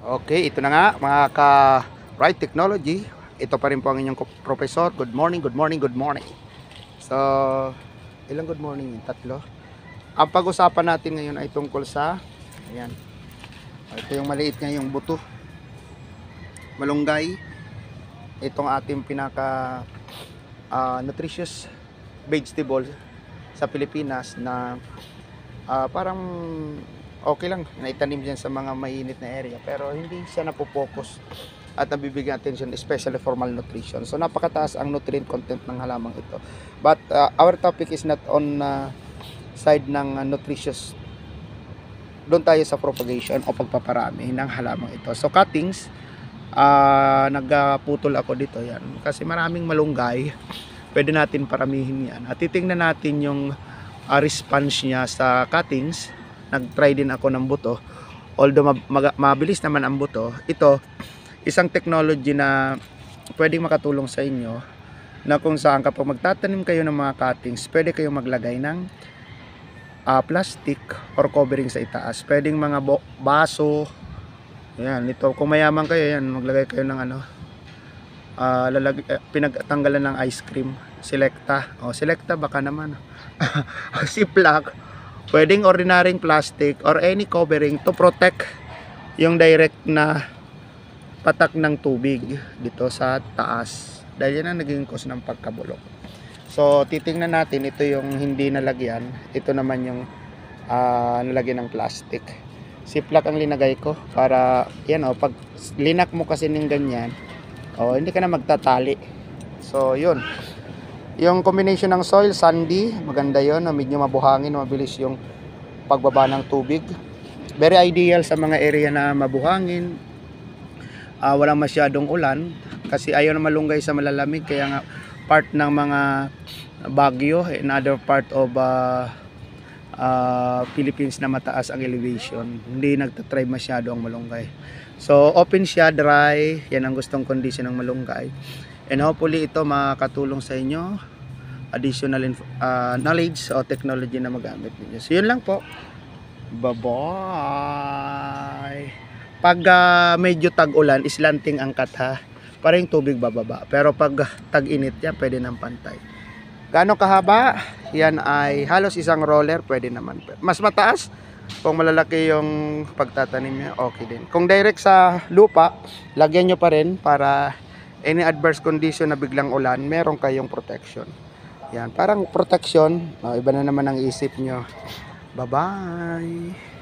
Okay, ito na nga mga ka-Right Technology. Ito pa rin po ang inyong professor. Good morning, good morning, good morning. So, ilang good morning? Tatlo. Ang pag-usapan natin ngayon ay tungkol sa, ayan, ito yung maliit nga yung buto. Malunggay. Itong ating pinaka nutritious vegetable sa Pilipinas na parang okay lang naitanim dyan sa mga mainit na area, pero hindi siya napopokus at nabibigyan attention, especially for malnutrition. So napakataas ang nutrient content ng halamang ito, but our topic is not on side ng nutritious. Doon tayo sa propagation o pagpaparami ng halamang ito. So cuttings, nagputol ako dito, yan, kasi maraming malunggay. Pwede natin paramihin yan at titingnan natin yung response niya sa cuttings. Nag-try din ako ng buto, although mabilis naman ang buto. Ito isang technology na pwedeng makatulong sa inyo, na kung saan kapag magtatanim kayo ng mga cuttings, pwede kayong maglagay ng plastic or covering sa itaas. Pwedeng mga baso, yan, ito kung mayaman kayo, yan, maglagay kayo ng pinagtanggalan ng ice cream, Selecta. Selecta baka naman. Ziploc. Pwedeng ordinaryong plastic or any covering to protect yung direct na patak ng tubig dito sa taas, dahil yan ang naging cause ng pagkabulok. So titingnan natin, ito yung hindi nalagyan, ito naman yung nalagyan ng plastic. Ziploc ang linagay ko para yan, pag linak mo kasi ng ganyan, hindi ka na magtatali. So yun, yung combination ng soil, sandy, maganda yon, medyo mabuhangin, mabilis yung pagbaba ng tubig. Very ideal sa mga area na mabuhangin, walang masyadong ulan, kasi ayaw na malunggay sa malalamig. Kaya nga part ng mga Baguio and other part of Philippines na mataas ang elevation, hindi nagtatry masyado ang malunggay. So open siya, dry, yan ang gustong condition ng malunggay. And hopefully ito makakatulong sa inyo, additional knowledge o technology na magamit ninyo. So yun lang po. Bye-bye. Pag medyo tag-ulan, islanting ang cut ha, para yung tubig bababa. Pero pag tag-init yan, pwede ng pantay. Gaano kahaba? Yan ay halos isang roller, pwede naman. Mas mataas, kung malalaki yung pagtatanim niya, okay din. Kung direct sa lupa, lagyan nyo pa rin para any adverse condition na biglang ulan, meron kayong protection. Yan, parang protection. Iba na naman ang isip nyo. Bye-bye.